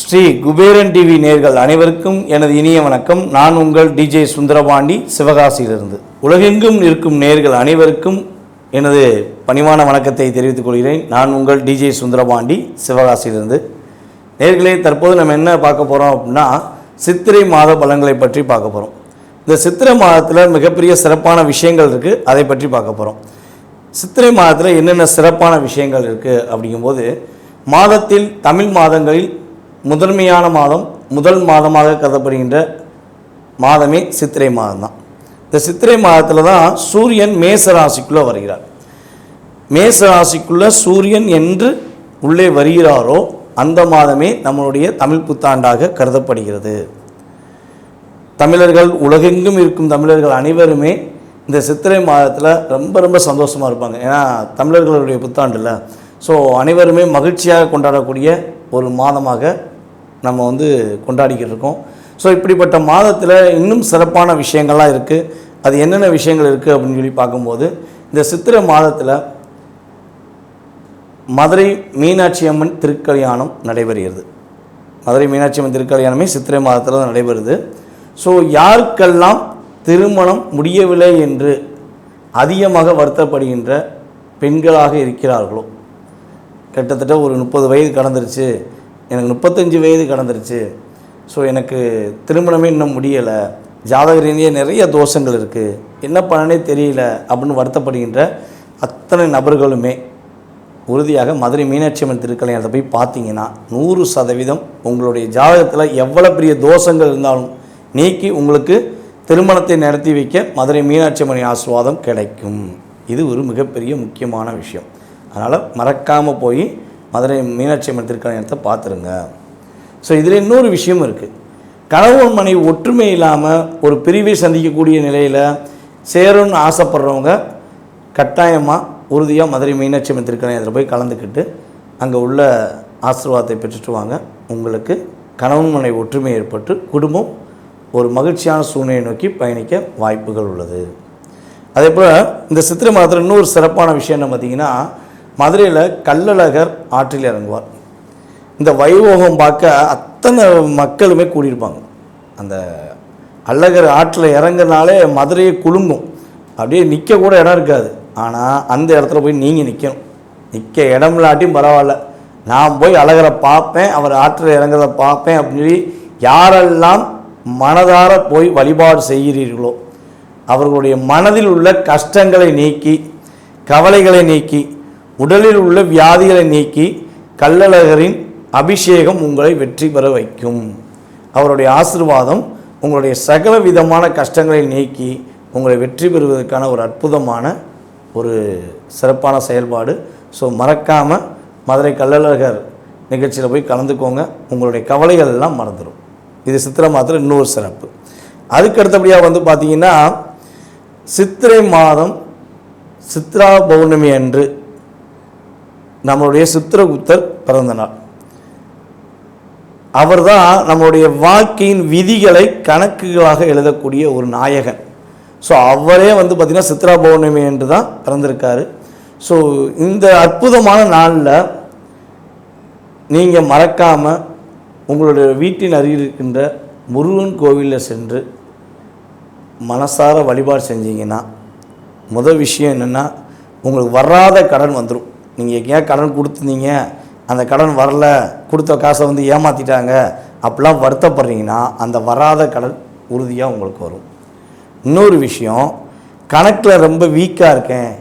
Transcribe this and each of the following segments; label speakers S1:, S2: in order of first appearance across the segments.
S1: Sri Kuberan TV நேயர்கள் அனைவருக்கும் எனது இனிய வணக்கம். நான் உங்கள் டிஜே சுந்தரபாண்டி, சிவகாசியிலிருந்து. உலகெங்கும் இருக்கும் நேயர்கள் அனைவருக்கும் எனது பணிவான வணக்கத்தை தெரிவித்துக் கொள்கிறேன். நான் உங்கள் டிஜே சுந்தரபாண்டி, சிவகாசியிலிருந்து. நேயர்களே, தற்போது நம்ம என்ன பார்க்க போகிறோம் அப்படின்னா, சித்திரை மாத பலன்களை பற்றி பார்க்க போகிறோம். இந்த சித்திரை மாதத்தில் மிகப்பெரிய சிறப்பான விஷயங்கள் இருக்குது, அதை பற்றி பார்க்க போகிறோம். சித்திரை மாதத்தில் என்னென்ன சிறப்பான விஷயங்கள் இருக்குது அப்படிங்கும்போது, மாதத்தில் தமிழ் மாதங்களில் முதன்மையான மாதம், முதல் மாதமாக கருதப்படுகின்ற மாதமே சித்திரை மாதம் தான். இந்த சித்திரை மாதத்தில் தான் சூரியன் மேச ராசிக்குள்ளே வருகிறார். மேச ராசிக்குள்ளே சூரியன் என்று உள்ளே வருகிறாரோ அந்த மாதமே நம்மளுடைய தமிழ் புத்தாண்டாக கருதப்படுகிறது. தமிழர்கள், உலகெங்கும் இருக்கும் தமிழர்கள் அனைவருமே இந்த சித்திரை மாதத்தில் ரொம்ப ரொம்ப சந்தோஷமாக இருப்பாங்க. ஏன்னா தமிழர்களுடைய புத்தாண்டில் ஸோ அனைவருமே மகிழ்ச்சியாக கொண்டாடக்கூடிய ஒரு மாதமாக நம்ம கொண்டாடிக்கிட்டு இருக்கோம். ஸோ இப்படிப்பட்ட மாதத்தில் இன்னும் சிறப்பான விஷயங்கள்லாம் இருக்குது. அது என்னென்ன விஷயங்கள் இருக்குது அப்படின்னு சொல்லி பார்க்கும்போது, இந்த சித்திரை மாதத்தில் மதுரை மீனாட்சி அம்மன் திருக்கல்யாணம் நடைபெறுகிறது. மதுரை மீனாட்சி அம்மன் திருக்கல்யாணமே சித்திரை மாதத்தில் தான் நடைபெறுது. ஸோ யாருக்கெல்லாம் திருமணம் முடியவில்லை என்று அதிகமாக வருத்தப்படுகின்ற பெண்களாக இருக்கிறார்களோ, கிட்டத்தட்ட ஒரு 30 வயது கடந்துருச்சு, எனக்கு 35 வயது கடந்துருச்சு, ஸோ எனக்கு திருமணமே இன்னும் முடியலை, ஜாதக ரீதியாக நிறைய தோஷங்கள் இருக்குது, என்ன பண்ணனே தெரியல அப்படின்னு வருத்தப்படுகின்ற அத்தனை நபர்களுமே உறுதியாக மதுரை மீனாட்சி அம்மன் திருக்கல்யாணத்தை போய் பார்த்தீங்கன்னா 100% உங்களுடைய ஜாதகத்தில் எவ்வளோ பெரிய தோஷங்கள் இருந்தாலும் நீக்கி உங்களுக்கு திருமணத்தை நடத்தி வைக்க மதுரை மீனாட்சி அம்மன் ஆசீர்வாதம் கிடைக்கும். இது ஒரு மிகப்பெரிய முக்கியமான விஷயம். அதனால் மறக்காமல் போய் மதுரை மீனாட்சி அம்மன் திருக்கல்யாணத்தை பார்த்துருங்க. ஸோ இதில் இன்னொரு விஷயம் இருக்குது. கணவன் மனைவி ஒற்றுமை இல்லாமல் ஒரு பிரிவை சந்திக்கக்கூடிய நிலையில் சேரணும்னு ஆசைப்படுறவங்க கட்டாயமாக உறுதியாக மதுரை மீனாட்சி அம்மன் திருக்கல்யாணத்தில் போய் கலந்துக்கிட்டு அங்கே உள்ள ஆசீர்வாதத்தை பெற்றுட்டு வாங்க. உங்களுக்கு கணவன் மனைவி ஒற்றுமை ஏற்பட்டு குடும்பம் ஒரு மகிழ்ச்சியான சூழ்நிலையை நோக்கி பயணிக்க வாய்ப்புகள் உள்ளது. அதே போல் இந்த சித்திரை மாதத்தில் இன்னொரு சிறப்பான விஷயம் என்ன பார்த்திங்கன்னா, மதுரையில் கள்ளழகர் ஆற்றில் இறங்குவார். இந்த வைபோகம் பார்க்க அத்தனை மக்களுமே கூடியிருப்பாங்க. அந்த அழகர் ஆற்றில் இறங்குனாலே மதுரையை குலுங்கும், அப்படியே நிற்க கூட இடம் இருக்காது. ஆனால் அந்த இடத்துல போய் நீங்கள் நிற்கணும். நிற்க இடம் இல்லாட்டியும் பரவாயில்ல, நான் போய் அழகரை பார்ப்பேன், அவர் ஆற்றில் இறங்குறத பார்ப்பேன் அப்படின்னு சொல்லி யாரெல்லாம் மனதார போய் வழிபாடு செய்கிறீர்களோ அவர்களுடைய மனதில் உள்ள கஷ்டங்களை நீக்கி, கவலைகளை நீக்கி, உடலில் உள்ள வியாதிகளை நீக்கி கள்ளழகரின் அபிஷேகம் உங்களை வெற்றி பெற வைக்கும். அவருடைய ஆசீர்வாதம் உங்களுடைய சகல விதமான கஷ்டங்களை நீக்கி உங்களை வெற்றி பெறுவதற்கான ஒரு அற்புதமான ஒரு சிறப்பான செயல்பாடு. ஸோ மறக்காமல் மதுரை கள்ளழகர் நிகழ்ச்சியில் போய் கலந்துக்கோங்க. உங்களுடைய கவலைகள் எல்லாம் மறந்துடும். இது சித்திரை மாதத்தில் இன்னொரு சிறப்பு. அதுக்கு அடுத்தபடியாக பார்த்தீங்கன்னா, சித்திரை மாதம் சித்ரா பௌர்ணமி அன்று நம்மளுடைய சித்திரகுப்தர் பிறந்த நாள். அவர் தான் நம்மளுடைய வாழ்க்கையின் விதிகளை கணக்குகளாக எழுதக்கூடிய ஒரு நாயகன். ஸோ அவரே பார்த்திங்கன்னா சித்ரா பௌர்ணமி என்று தான் பிறந்திருக்காரு. ஸோ இந்த அற்புதமான நாளில் நீங்கள் மறக்காமல் உங்களுடைய வீட்டின் அருகில் இருக்கின்ற முருகன் கோவிலில் சென்று மனசார வழிபாடு செஞ்சீங்கன்னா, முதல் விஷயம் என்னென்னா, உங்களுக்கு வராத கடன் வந்துடும். நீங்கள் எங்கேயா கடன் கொடுத்துருந்தீங்க, அந்த கடன் வரல, கொடுத்த காசை ஏமாற்றிட்டாங்க அப்படிலாம் வருத்தப்படுறீங்கன்னா அந்த வராத கடன் உறுதியாக உங்களுக்கு வரும். இன்னொரு விஷயம், கணக்கில் ரொம்ப வீக்காக இருக்கேன்,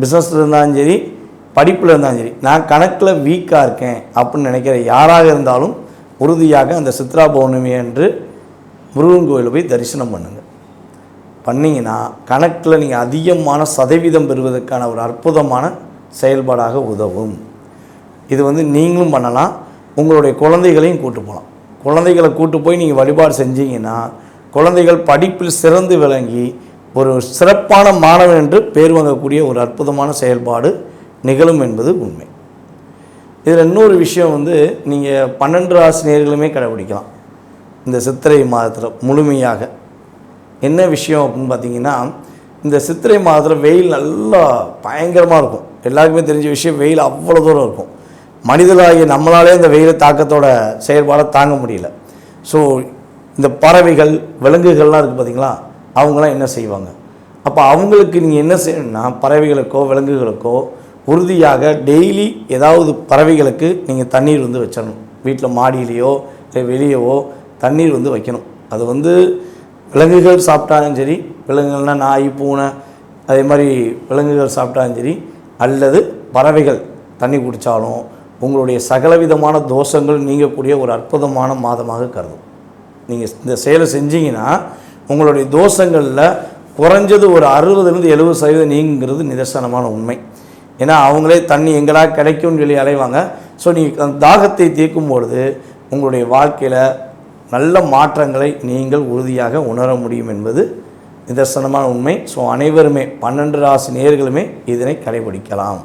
S1: பிஸ்னஸில் இருந்தாலும் சரி படிப்பில் இருந்தாலும் சரி, நான் கணக்கில் வீக்காக இருக்கேன் அப்படின்னு நினைக்கிற யாராக இருந்தாலும் உறுதியாக அந்த சித்ரா பௌர்ணமி அன்று முருகன் கோயிலில் போய் தரிசனம் பண்ணுங்கள். பண்ணிங்கன்னா கணக்கில் நீங்கள் அதிகமான சதவீதம் பெறுவதற்கான ஒரு அற்புதமான செயல்பாடாக உதவும். இது நீங்களும் பண்ணலாம், உங்களுடைய குழந்தைகளையும் கூட்டு போகலாம். குழந்தைகளை கூட்டு போய் நீங்கள் வழிபாடு செஞ்சீங்கன்னா குழந்தைகள் படிப்பில் சிறந்து விளங்கி ஒரு சிறப்பான மாணவன் என்று பேர் வாங்கக்கூடிய ஒரு அற்புதமான செயல்பாடு நிகழும் என்பது உண்மை. இதில் இன்னொரு விஷயம் நீங்கள் 12 ராசி நேயர்களுமே கடைபிடிக்கலாம் இந்த சித்திரை மாதத்தில் முழுமையாக. என்ன விஷயம் அப்படின்னு பார்த்தீங்கன்னா, இந்த சித்திரை மாதத்தில் வெயில் நல்லா பயங்கரமாக இருக்கும். எல்லாருக்குமே தெரிஞ்ச விஷயம், வெயில் அவ்வளோ தூரம் இருக்கும். மனிதர்களாகிய நம்மளாலே இந்த வெயில் தாக்கத்தோட செயல்பாடை தாங்க முடியல. ஸோ இந்த பறவைகள் விலங்குகள்லாம் இருக்குது பார்த்திங்களா, அவங்களாம் என்ன செய்வாங்க? அப்போ அவங்களுக்கு நீங்கள் என்ன செய்யணும்னா, பறவைகளுக்கோ விலங்குகளுக்கோ உறுதியாக டெய்லி ஏதாவது பறவைகளுக்கு நீங்கள் தண்ணீர் வந்து வச்சிடணும். வீட்டில் மாடியிலையோ இல்லை வெளியவோ தண்ணீர் வந்து வைக்கணும். அது வந்து விலங்குகள் சாப்பிட்டாலும் சரி, விலங்குகள்னால் நாய் பூனை அதே மாதிரி விலங்குகள் சாப்பிட்டாலும் சரி, அல்லது பறவைகள் தண்ணி குடித்தாலும் உங்களுடைய சகலவிதமான தோஷங்கள் நீங்கக்கூடிய ஒரு அற்புதமான மாதமாக கருதும். நீங்கள் இந்த செயலை செஞ்சீங்கன்னா உங்களுடைய தோஷங்களில் குறைஞ்சது ஒரு 60-70% நீங்கிறது நிதர்சனமான உண்மை. ஏன்னா அவங்களே தண்ணி எங்கடா கிடைக்கும்னு சொல்லி அலைவாங்க. ஸோ நீங்கள் அந்த தாகத்தை தீர்க்கும் பொழுது உங்களுடைய வாழ்க்கையில் நல்ல மாற்றங்களை நீங்கள் உறுதியாக உணர முடியும் என்பது நிதர்சனமான உண்மை. ஸோ அனைவருமே 12 ராசி நேயர்களுமே இதனை கடைபிடிக்கலாம்.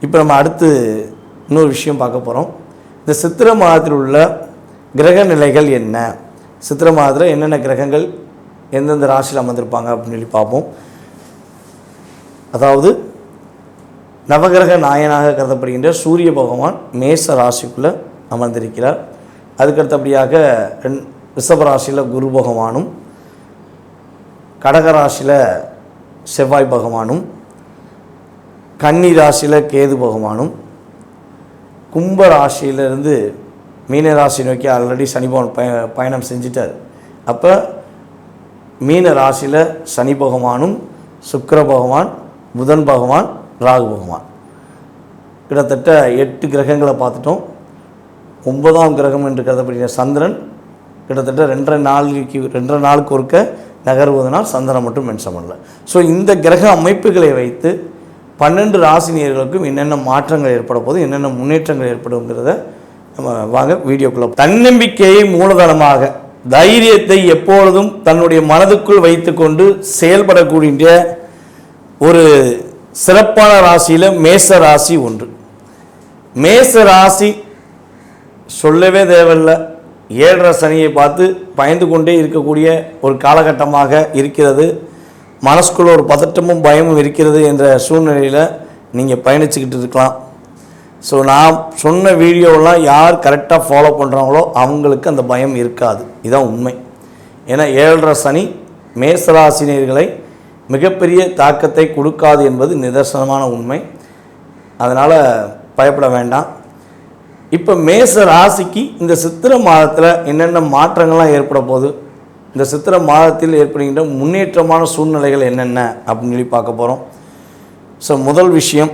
S1: இப்போ நம்ம அடுத்து இன்னொரு விஷயம் பார்க்க போகிறோம். இந்த சித்திரை மாதத்தில் உள்ள கிரக நிலைகள் என்ன, சித்திரை மாதத்தில் என்னென்ன கிரகங்கள் எந்தெந்த ராசியில் அமர்ந்திருப்பாங்க அப்படின்னு சொல்லி பார்ப்போம். அதாவது நவகிரக நாயனாக கருதப்படுகின்ற சூரிய பகவான் மேச ராசிக்குள்ளே அமர்ந்திருக்கிறார். அதுக்கடுத்தபடியாக ரிஷப ராசியில் குரு பகவானும், கடக ராசியில் செவ்வாய் பகவானும், கன்னி ராசியில் கேது பகவானும், கும்ப ராசியிலிருந்து மீன ராசி நோக்கி ஆல்ரெடி சனி பகவான் பயணம் செஞ்சிட்டார். அப்போ மீன ராசியில் சனி பகவானும், சுக்கிர பகவான், புதன் பகவான், ராகு பகவான், கிட்டத்தட்ட 8 கிரகங்களை பார்த்துட்டோம். 9ஆம் கிரகம் என்று கருதப்படுகிற சந்திரன் கிட்டத்தட்ட 2.5 நாளுக்கு ஒருக்க நகர்வதனால் சந்திரன் மட்டும் மென்ஷன் பண்ணல. ஸோ இந்த கிரக அமைப்புகளை வைத்து 12 ராசி நேயர்களுக்கும் என்னென்ன மாற்றங்கள் ஏற்பட போது, என்னென்ன முன்னேற்றங்கள் ஏற்படுங்கிறத நம்ம வாங்க வீடியோக்குள்ள. தன்னம்பிக்கையை மூலதனமாக, தைரியத்தை எப்பொழுதும் தன்னுடைய மனதுக்குள் வைத்து கொண்டு செயல்படக்கூடிய ஒரு சிறப்பான ராசியில் மேச ராசி ஒன்று. மேச ராசி சொல்லவே தேவையில்லை, 7.5 சனியை பார்த்து பயந்து கொண்டே இருக்கக்கூடிய ஒரு காலகட்டமாக இருக்கிறது. மனசுக்குள்ள ஒரு பதட்டமும் பயமும் இருக்கிறது என்ற சூழ்நிலையில் நீங்கள் பயணிச்சுக்கிட்டு இருக்கலாம். ஸோ நான் சொன்ன வீடியோலாம் யார் கரெக்டாக ஃபாலோ பண்ணுறாங்களோ அவங்களுக்கு அந்த பயம் இருக்காது. இதுதான் உண்மை. ஏன்னா 7.5 சனி மேசராசினியர்களை மிகப்பெரிய தாக்கத்தை கொடுக்காது என்பது நிதர்சனமான உண்மை. அதனால் பயப்பட வேண்டாம். இப்போ மேச ராசிக்கு இந்த சித்திரை மாதத்தில் என்னென்ன மாற்றங்கள்லாம் ஏற்பட போகுது, இந்த சித்திரை மாதத்தில் ஏற்படுகின்ற முன்னேற்றமான சூழ்நிலைகள் என்னென்ன அப்படின்னு சொல்லி பார்க்க போகிறோம். ஸோ முதல் விஷயம்,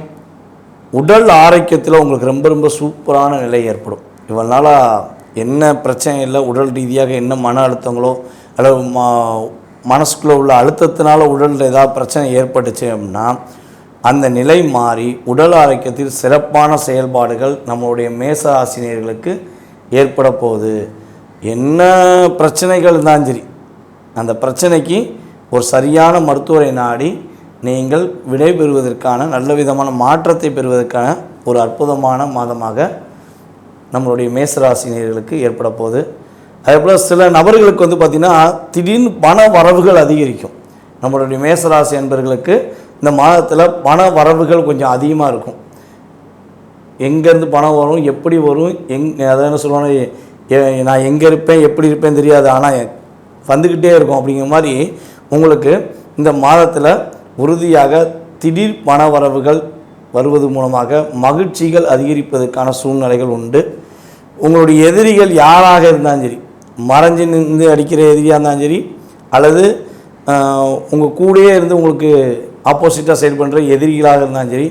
S1: உடல் ஆரோக்கியத்தில் உங்களுக்கு ரொம்ப ரொம்ப சூப்பரான நிலை ஏற்படும். இவ்வளோ நாளாக என்ன பிரச்சனை இல்லை, உடல் ரீதியாக என்ன மன அழுத்தங்களோ அல்லது மனசுக்குள்ளே உள்ள அழுத்தத்தினால உடலில் ஏதாவது பிரச்சனை ஏற்பட்டுச்சு அப்படின்னா அந்த நிலை மாறி உடல் ஆரோக்கியத்தில் சிறப்பான செயல்பாடுகள் நம்மளுடைய மேச ராசினியர்களுக்கு ஏற்பட போகுது. என்ன பிரச்சனைகள் இருந்தாலும் சரி, அந்த பிரச்சனைக்கு ஒரு சரியான மருத்துவரை நாடி நீங்கள் விடை பெறுவதற்கான, நல்ல விதமான மாற்றத்தை பெறுவதற்கான ஒரு அற்புதமான மாதமாக நம்மளுடைய மேசராசினியர்களுக்கு ஏற்பட போகுது. அதேபோல் சில நபர்களுக்கு வந்து பார்த்திங்கன்னா திடீர்னு பண வரவுகள் அதிகரிக்கும். நம்மளுடைய மேசராசி என்பவர்களுக்கு இந்த மாதத்தில் பண வரவுகள் கொஞ்சம் அதிகமாக இருக்கும். எங்கேருந்து பணம் வரும், எப்படி வரும், அதை என்ன சொல்லுவாங்க, நான் எங்கே இருப்பேன் எப்படி இருப்பேன் தெரியாது, ஆனால் வந்துக்கிட்டே இருக்கும். அப்படிங்கிற மாதிரி உங்களுக்கு இந்த மாதத்தில் உறுதியாக திடீர் பண வரவுகள் வருவது மூலமாக மகிழ்ச்சிகள் அதிகரிப்பதற்கான சூழ்நிலைகள் உண்டு. உங்களுடைய எதிரிகள் யாராக இருந்தாலும் சரி, மறைஞ்சு நின்று அடிக்கிற எதிரியாக இருந்தாலும் சரி, அல்லது உங்கள் கூடயே இருந்து உங்களுக்கு ஆப்போசிட்டாக செயல்படுற எதிரிகளாக இருந்தாலும் சரி,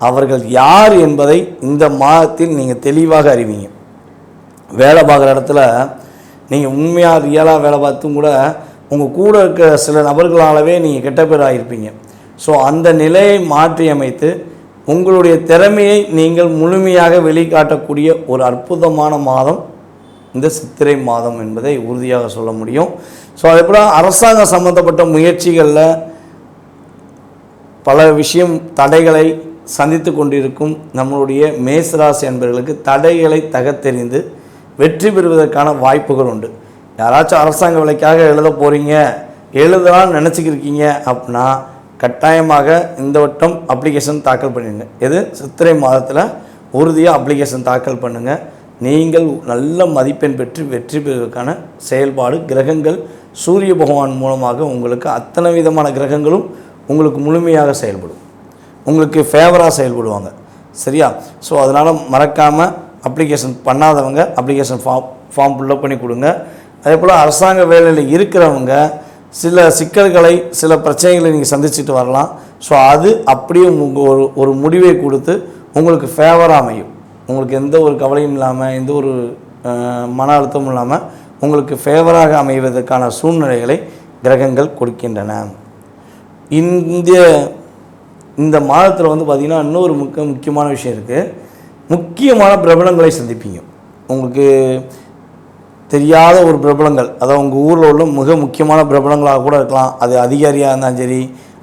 S1: அவர்கள் யார் என்பதை இந்த மாதத்தில் நீங்கள் தெளிவாக அறிவீங்க. வேலை பார்க்குற இடத்துல நீங்கள் உண்மையாக ரியலாக வேலை பார்த்தும் கூட உங்கள் கூட இருக்க சில நபர்களாலவே நீங்கள் கெட்ட பேர் ஆகியிருப்பீங்க. ஸோ அந்த நிலையை மாற்றி அமைத்து உங்களுடைய திறமையை நீங்கள் முழுமையாக வெளிக்காட்டக்கூடிய ஒரு அற்புதமான மாதம் இந்த சித்திரை மாதம் என்பதை உறுதியாக சொல்ல முடியும். ஸோ அதேபோல் அரசாங்கம் சம்மந்தப்பட்ட முயற்சிகளில் பல விஷயம் தடைகளை சந்தித்து கொண்டிருக்கும் நம்மளுடைய மேசராசி என்பவர்களுக்கு தடைகளை தகர்த்தெறிந்து வெற்றி பெறுவதற்கான வாய்ப்புகள் உண்டு. யாராச்சும் அரசாங்க வேலைக்காக எழுத போகிறீங்க, எழுதலாம்னு நினச்சிக்கிருக்கீங்க அப்படின்னா கட்டாயமாக இந்த வட்டம் அப்ளிகேஷன் தாக்கல் பண்ணிடுங்க. எது சித்திரை மாதத்தில் உறுதியாக அப்ளிகேஷன் தாக்கல் பண்ணுங்கள். நீங்கள் நல்ல மதிப்பெண் பெற்று வெற்றி பெறுவதற்கான செயல்பாடு கிரகங்கள் சூரிய பகவான் மூலமாக உங்களுக்கு அத்தனை விதமான கிரகங்களும் உங்களுக்கு முழுமையாக செயல்படும், உங்களுக்கு ஃபேவராக செயல்படுவாங்க. சரியா? ஸோ அதனால் மறக்காமல் அப்ளிகேஷன் பண்ணாதவங்க அப்ளிகேஷன் ஃபார்ம் ஃபில்லப் பண்ணி கொடுங்க. அதே போல் அரசாங்க வேலையில் இருக்கிறவங்க சில சிக்கல்களை சில பிரச்சனைகளை நீங்கள் சந்திச்சுட்டு வரலாம். ஸோ அது அப்படியே ஒரு முடிவை கொடுத்து உங்களுக்கு ஃபேவராக அமையும். உங்களுக்கு எந்த ஒரு கவலையும் இல்லாமல் எந்த ஒரு மன அழுத்தமும் இல்லாமல் உங்களுக்கு ஃபேவராக அமைவதற்கான சூழ்நிலைகளை கிரகங்கள் கொடுக்கின்றன. இந்த மாதத்தில் பார்த்திங்கன்னா இன்னொரு முக்கியமான விஷயம் இருக்குது. முக்கியமான பிரபலங்களை சந்திப்பீங்க. உங்களுக்கு தெரியாத ஒரு பிரபலங்கள், அதாவது உங்கள் ஊரில் உள்ள மிக முக்கியமான பிரபலங்களாக கூட இருக்கலாம். அது அதிகாரியாக இருந்தாலும் சரி,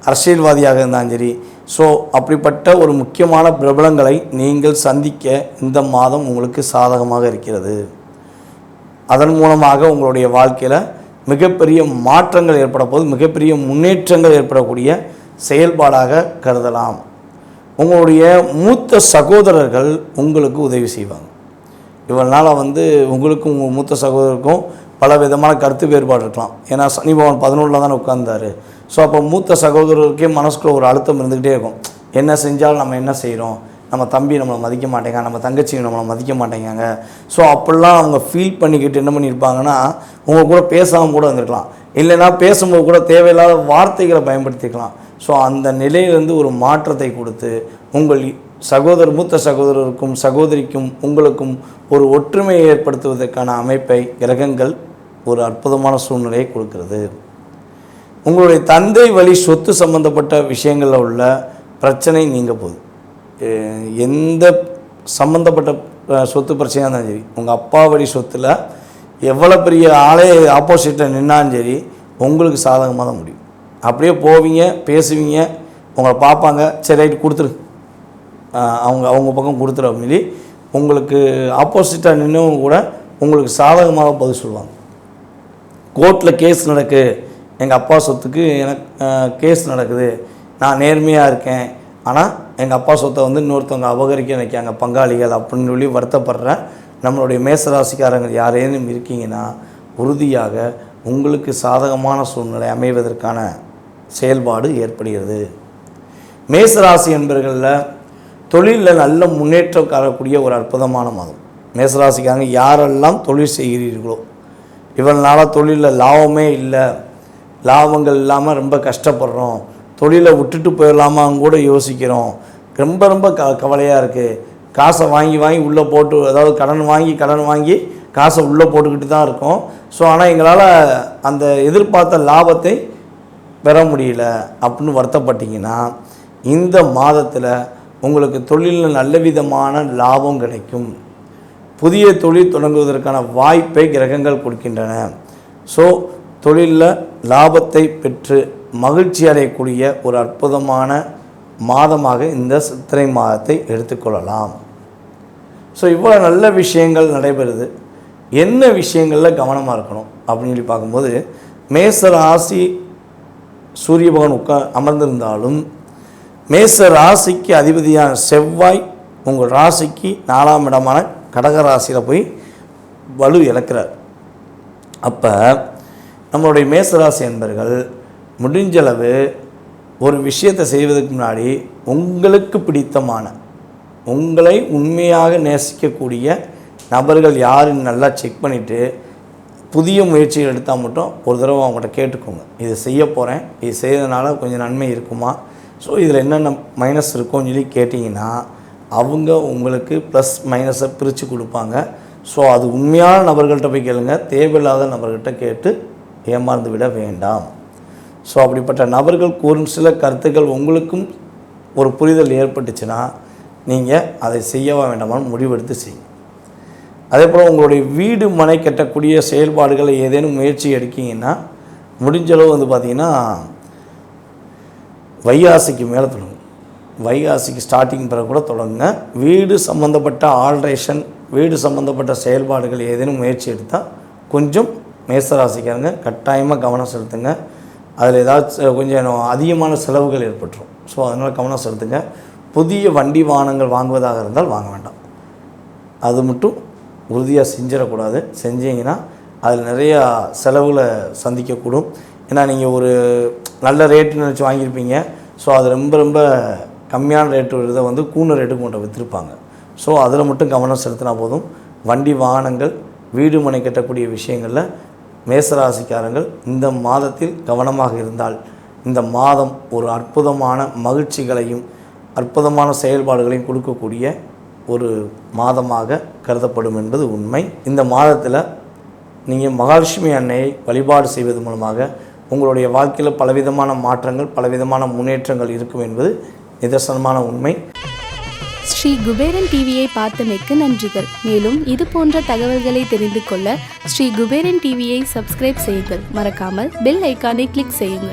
S1: அரசியல்வாதியாக இருந்தாலும் சரி. ஸோ அப்படிப்பட்ட ஒரு முக்கியமான பிரபலங்களை நீங்கள் சந்திக்க இந்த மாதம் உங்களுக்கு சாதகமாக இருக்கிறது. அதன் மூலமாக உங்களுடைய வாழ்க்கையில் மிகப்பெரிய மாற்றங்கள் ஏற்பட போது, மிகப்பெரிய முன்னேற்றங்கள் ஏற்படக்கூடிய செயல்பாடாக கருதலாம். உங்களுடைய மூத்த சகோதரர்கள் உங்களுக்கு உதவி செய்வாங்க. இவனால் உங்களுக்கும் உங்கள் மூத்த சகோதரருக்கும் பல விதமான கருத்து வேறுபாடு இருக்கலாம். ஏன்னா சனி பகவான் 11 தானே உட்கார்ந்தார். ஸோ அப்போ மூத்த சகோதரருக்கே மனசுக்குள்ள ஒரு அழுத்தம் இருந்துக்கிட்டே இருக்கும். என்ன செஞ்சாலும் நம்ம என்ன செய்கிறோம், நம்ம தம்பி நம்மளை மதிக்க மாட்டேங்க, நம்ம தங்கச்சி நம்மளை மதிக்க மாட்டேங்காங்க. ஸோ அப்படிலாம் அவங்க ஃபீல் பண்ணிக்கிட்டு என்ன பண்ணியிருப்பாங்கன்னா, உங்கள் கூட பேசாமல் கூட வந்துருக்கலாம், இல்லைன்னா பேசும்போது கூட தேவையில்லாத வார்த்தைகளை பயன்படுத்திக்கலாம். ஸோ அந்த நிலையிலேருந்து ஒரு மாற்றத்தை கொடுத்து உங்கள் மூத்த சகோதரருக்கும் சகோதரிக்கும் உங்களுக்கும் ஒரு ஒற்றுமையை ஏற்படுத்துவதற்கான அமைப்பை கிரகங்கள் ஒரு அற்புதமான சூழ்நிலையை கொடுக்கிறது. உங்களுடைய தந்தை வழி சொத்து சம்பந்தப்பட்ட விஷயங்களில் உள்ள பிரச்சனை நீங்க போகுது. எந்த சம்மந்தப்பட்ட சொத்து பிரச்சனையாக இருந்தாலும் சரி, உங்கள் அப்பா வழி சொத்தில் எவ்வளோ பெரிய ஆளே ஆப்போசிட்டில் நின்னாலும் சரி உங்களுக்கு சாதகமாக தான் முடியும். அப்படியே போவீங்க, பேசுவீங்க, உங்களை பார்ப்பாங்க, சரி ரைட்டு கொடுத்துரு, அவங்க பக்கம் கொடுத்துரு அப்படின்னு உங்களுக்கு ஆப்போசிட்டாக நின்றவங்க கூட உங்களுக்கு சாதகமாக பதில் சொல்லுவாங்க. கோர்ட்டில் கேஸ் நடக்கு, எங்கள் அப்பா சொத்துக்கு எனக்கு கேஸ் நடக்குது, நான் நேர்மையாக இருக்கேன், ஆனால் எங்கள் அப்பா சொத்தை இன்னொருத்தவங்க அபகரிக்க நினைக்காங்க பங்காளிகள் அப்படின்னு சொல்லி வருத்தப்படுற நம்மளுடைய மேசராசிக்காரங்கள் யாரேனும் இருக்கீங்கன்னா உறுதியாக உங்களுக்கு சாதகமான சூழ்நிலை அமைவதற்கான செயல்பாடு ஏற்படுகிறது. மேசராசி என்பவர்களில் தொழிலில் நல்ல முன்னேற்றம் காணக்கூடிய ஒரு அற்புதமான மாதம். மேசராசிக்காரங்க யாரெல்லாம் தொழில் செய்கிறீர்களோ, இவனால் தொழிலில் லாபமே இல்லை, லாபங்கள் இல்லாமல் ரொம்ப கஷ்டப்படுறோம், தொழிலை விட்டுட்டு போயிடலாமான்னு கூட யோசிக்கிறோம், ரொம்ப கவலையாக இருக்குது, காசை வாங்கி உள்ளே போட்டு, அதாவது கடன் வாங்கி காசை உள்ளே போட்டுக்கிட்டு தான் இருக்கோம். ஸோ ஆனால் எங்களால் அந்த எதிர்பார்த்த லாபத்தை பெற முடியல அப்படின்னு வருத்தப்பட்டீங்கன்னா இந்த மாதத்தில் உங்களுக்கு தொழிலில் நல்ல விதமான லாபம் கிடைக்கும். புதிய தொழில் தொடங்குவதற்கான வாய்ப்பை கிரகங்கள் கொடுக்கின்றன. ஸோ தொழிலில் லாபத்தை பெற்று மகிழ்ச்சி அடையக்கூடிய ஒரு அற்புதமான மாதமாக இந்த சித்திரை மாதத்தை எடுத்துக்கொள்ளலாம். ஸோ இவ்வளோ நல்ல விஷயங்கள் நடைபெறுது. என்ன விஷயங்களில் கவனமாக இருக்கணும் அப்படின்னு சொல்லி பார்க்கும்போது, மேச ராசி சூரிய பகவான் அமர்ந்திருந்தாலும் மேச ராசிக்கு அதிபதியான செவ்வாய் உங்கள் ராசிக்கு 4ஆம் இடமான கடக ராசியில் போய் வலு இழக்கிறார். அப்போ நம்மளுடைய மேசராசி என்பர்கள் முடிஞ்சளவு ஒரு விஷயத்தை செய்வதற்கு முன்னாடி உங்களுக்கு பிடித்தமான, உங்களை உண்மையாக நேசிக்கக்கூடிய நபர்கள் யாருன்னு நல்லா செக் பண்ணிவிட்டு புதிய முயற்சிகள் எடுத்தால் மட்டும் ஒரு தடவை அவங்கள்ட்ட கேட்டுக்கோங்க, இது செய்ய போகிறேன், இது செய்கிறதுனால கொஞ்சம் நன்மை இருக்குமா, ஸோ இதில் என்னென்ன மைனஸ் இருக்கும்னு சொல்லி கேட்டிங்கன்னா அவங்க உங்களுக்கு ப்ளஸ் மைனஸை பிரித்து கொடுப்பாங்க. ஸோ அது உண்மையான நபர்கள்ட்ட போய் கேளுங்க, தேவையில்லாத நபர்கிட்ட கேட்டு ஏமாந்து விட வேண்டாம். ஸோ அப்படிப்பட்ட நபர்கள் கூறும் சில கருத்துக்கள் உங்களுக்கும் ஒரு புரிதல் ஏற்பட்டுச்சுன்னா நீங்கள் அதை செய்யவா வேண்டாமான்னு முடிவெடுத்து செய்யுங்க. அதே போல் உங்களுடைய வீடு மனை கட்டக்கூடிய செயல்பாடுகளை ஏதேனும் முயற்சி எடுக்கிங்கன்னா முடிஞ்சளவு பார்த்திங்கன்னா வைகாசிக்கு மேலே தொடங்கும். வைகாசிக்கு ஸ்டார்டிங் பிறகு கூட தொடங்குங்க. வீடு சம்மந்தப்பட்ட ஆல்ட்ரேஷன், வீடு சம்மந்தப்பட்ட செயல்பாடுகள் ஏதேனும் முயற்சி எடுத்தால் கொஞ்சம் மேசராசிக்காரங்க கட்டாயமாக கவனம் செலுத்துங்க. அதில் ஏதாச்சும் கொஞ்சம் அதிகமான செலவுகள் ஏற்பட்டுரும். ஸோ அதனால் கவனம் செலுத்துங்க. புதிய வண்டி வாகனங்கள் வாங்குவதாக இருந்தால் வாங்க வேண்டாம். அது மட்டும் உறுதியாக செஞ்சிடக்கூடாது. செஞ்சீங்கன்னா அதில் நிறையா செலவுகளை சந்திக்கக்கூடும். ஏன்னா நீங்கள் ஒரு நல்ல ரேட்டுன்னு நினச்சி வாங்கியிருப்பீங்க. ஸோ அது ரொம்ப ரொம்ப கம்மியான ரேட்டு இதை வந்து கூடுதல் ரேட்டுக்கு கொண்டு விற்றுருப்பாங்க. ஸோ அதில் மட்டும் கவனம் செலுத்தினா போதும். வண்டி வாகனங்கள் வீடு மனை கட்டக்கூடிய விஷயங்களில் மேசராசிக்காரங்கள் இந்த மாதத்தில் கவனமாக இருந்தால் இந்த மாதம் ஒரு அற்புதமான மகிழ்ச்சிகளையும் அற்புதமான செயல்பாடுகளையும் கொடுக்கக்கூடிய ஒரு மாதமாக கருதப்படும் என்பது உண்மை. இந்த மாதத்தில் நீங்கள் மகாலட்சுமி அன்னையை வழிபாடு செய்வது மூலமாக உங்களுடைய வாழ்க்கையில் பலவிதமான மாற்றங்கள் பலவிதமான முன்னேற்றங்கள் இருக்கும் என்பது நிதர்சனமான உண்மை.
S2: ஸ்ரீ குபேரன் டிவியை பார்த்தமைக்கு நன்றிகள். மேலும் இது போன்ற தகவல்களை தெரிந்து கொள்ள ஸ்ரீ குபேரன் டிவியை சப்ஸ்கிரைப் செய்யுங்கள். மறக்காமல் பெல் ஐக்கானை கிளிக் செய்யுங்கள்.